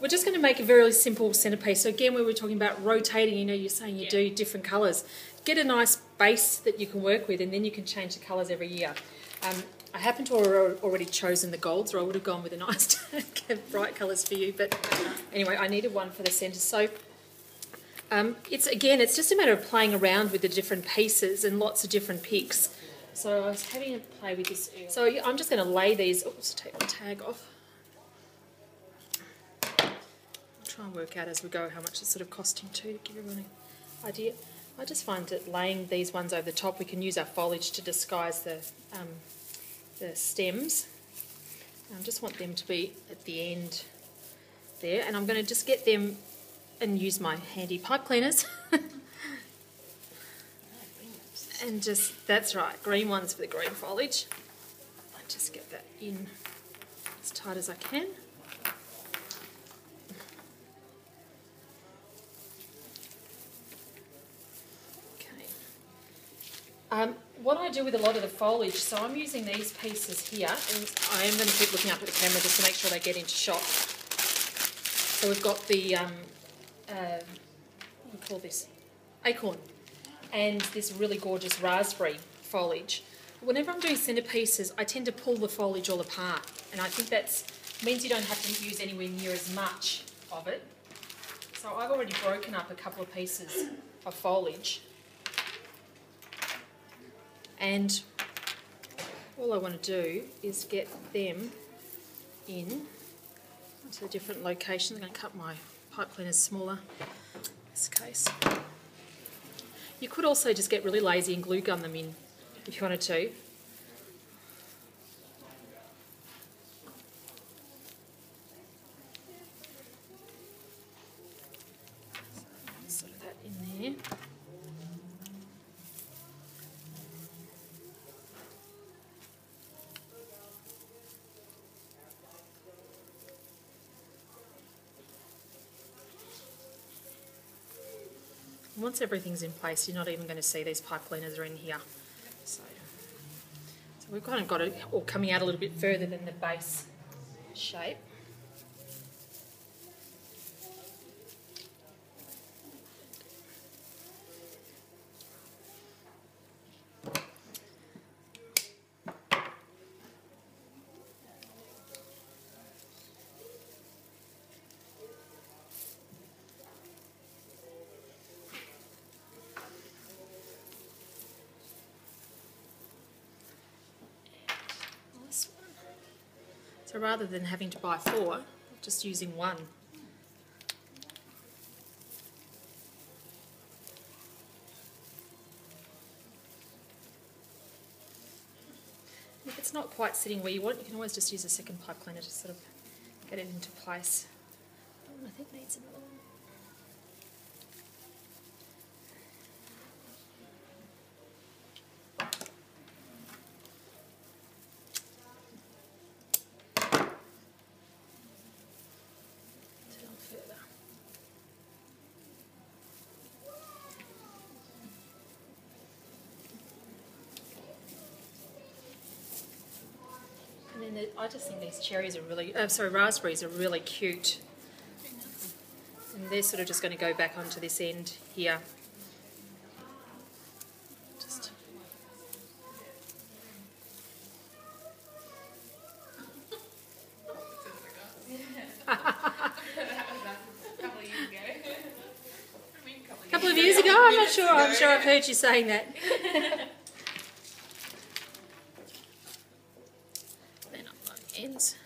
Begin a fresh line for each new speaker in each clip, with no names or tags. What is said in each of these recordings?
we're just going to make a very simple centerpiece. So again, we were talking about rotating, you know, you're saying you do different colours. Get a nice base that you can work with, and then you can change the colours every year. I happen to have already chosen the golds, or I would have gone with a nice bright colours for you. But anyway, I needed one for the centre. So it's just a matter of playing around with the different pieces and lots of different picks. So I was having a play with this. So I'm just going to lay these. Oops, take my tag off. I'll try and work out as we go how much it's sort of costing too, to give everyone an idea. I just find that laying these ones over the top, we can use our foliage to disguise the stems. I just want them to be at the end there, and I'm going to just get them and use my handy pipe cleaners. And just, that's right, green ones for the green foliage. I just get that in as tight as I can. What I do with a lot of the foliage, so I'm using these pieces here, and I am going to keep looking up at the camera just to make sure they get into shot. So we've got the, what do we call this? Acorn, and this really gorgeous raspberry foliage. Whenever I'm doing centerpieces, I tend to pull the foliage all apart, and I think that means you don't have to use anywhere near as much of it. So I've already broken up a couple of pieces of foliage. And all I want to do is get them in to different locations. I'm going to cut my pipe cleaners smaller in this case. You could also just get really lazy and glue gun them in if you wanted to. Sort of that in there. Once everything's in place, you're not even going to see these pipe cleaners are in here. So we've kind of got it all coming out a little bit further than the base shape. So rather than having to buy 4, I'm just using 1. If it's not quite sitting where you want, you can always just use a second pipe cleaner to sort of get it into place. That one I think needs another one. And then I just think these cherries are really, raspberries are really cute. And they're sort of just going to go back onto this end here. Just. A couple of years ago? I'm not sure. I'm sure I've heard you saying that. Ends.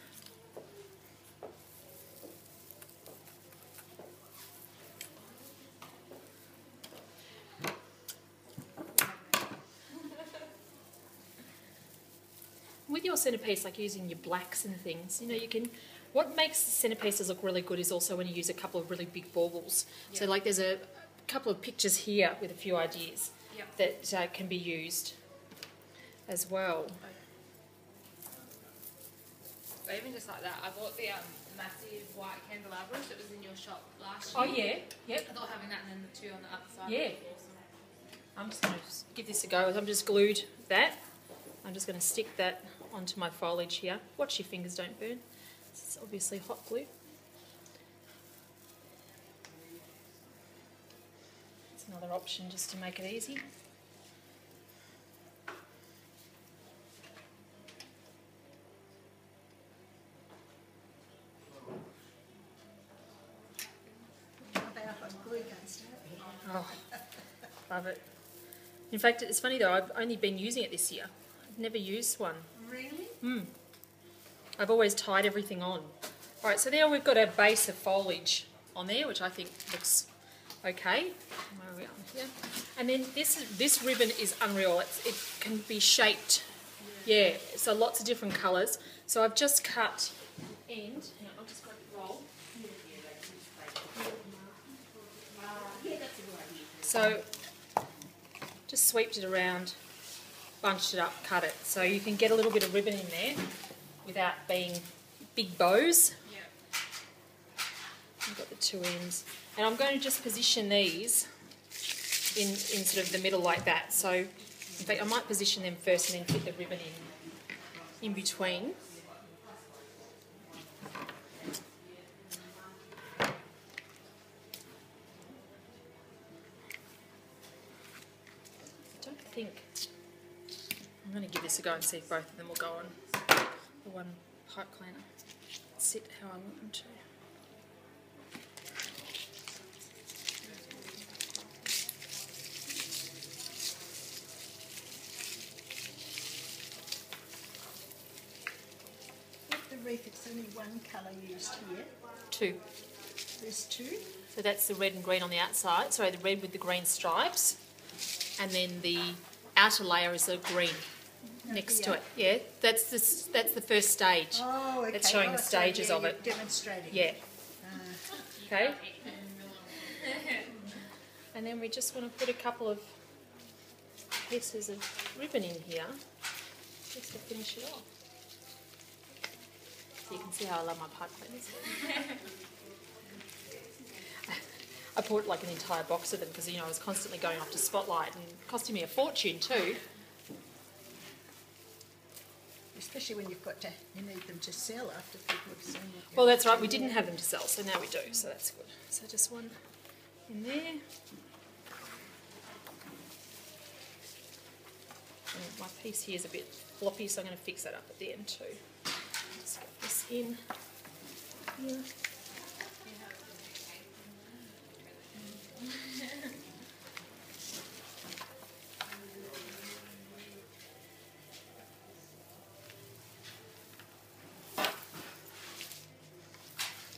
With your centerpiece, like using your blacks and things, you know, you can. What makes centerpieces look really good is also when you use a couple of really big baubles. Yep. So, like, there's a couple of pictures here with a few ideas that can be used as well.
Or even just like that, I bought the massive white candelabras that was in your shop last year.
Oh yeah, yep.
I thought having that and then the 2 on the other side.
Yeah.
Was awesome.
I'm just going to give this a go. I'm just glued that. I'm just going to stick that onto my foliage here. Watch your fingers don't burn. This is obviously hot glue. Another option just to make it easy. Oh, love it. In fact, it's funny though, I've only been using it this year. I've never used one.
Really?
I've always tied everything on. Alright, so there we've got our base of foliage on there, which I think looks okay. Where are we on here? And then this ribbon is unreal. It can be shaped. Yeah, so lots of different colours. So I've just cut end. Hang on, I'll just grab the roll. So just sweeped it around, bunched it up, cut it. So you can get a little bit of ribbon in there without being big bows.
Yeah.
I've got the two ends. And I'm going to just position these in sort of the middle like that. So in fact I might position them first and then fit the ribbon in between. I'm going to give this a go and see if both of them will go on the one pipe cleaner. Sit how I want them to.
With the wreath, it's only one colour used here.
Two.
There's two.
So that's the red and green on the outside. Sorry, the red with the green stripes. And then the outer layer is the green next to it. Yeah, that's the first stage.
Oh, okay.
That's showing the stages of it.
Demonstrating.
Yeah. Okay. And then we just want to put a couple of pieces of ribbon in here just to finish it off. So you can see how I love my pipe cleaners. I bought like an entire box of them because, you know, I was constantly going off to Spotlight and costing me a fortune too.
Especially when you need them to sell after people have seen it.
Well, that's right. We didn't have them to sell, so now we do. So that's good. So just one in there. And my piece here is a bit floppy, so I'm going to fix that up at the end too. Just get this in here.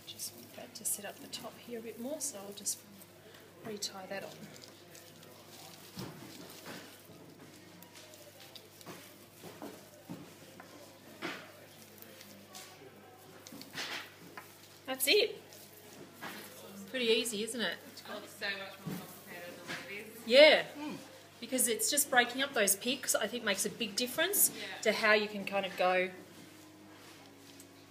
Just want that to sit up the top here a bit more, so I'll just retie that on. That's it. Pretty easy, isn't it?
It's got so much more complicated than it is.
Yeah, because it's just breaking up those picks, I think makes a big difference to how you can kind of go. I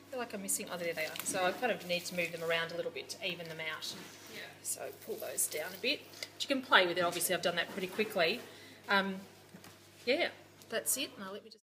feel like I'm missing, oh there they are. So I kind of need to move them around a little bit to even them out.
Yeah.
So pull those down a bit. But you can play with it, obviously I've done that pretty quickly. Yeah, that's it. Now let me just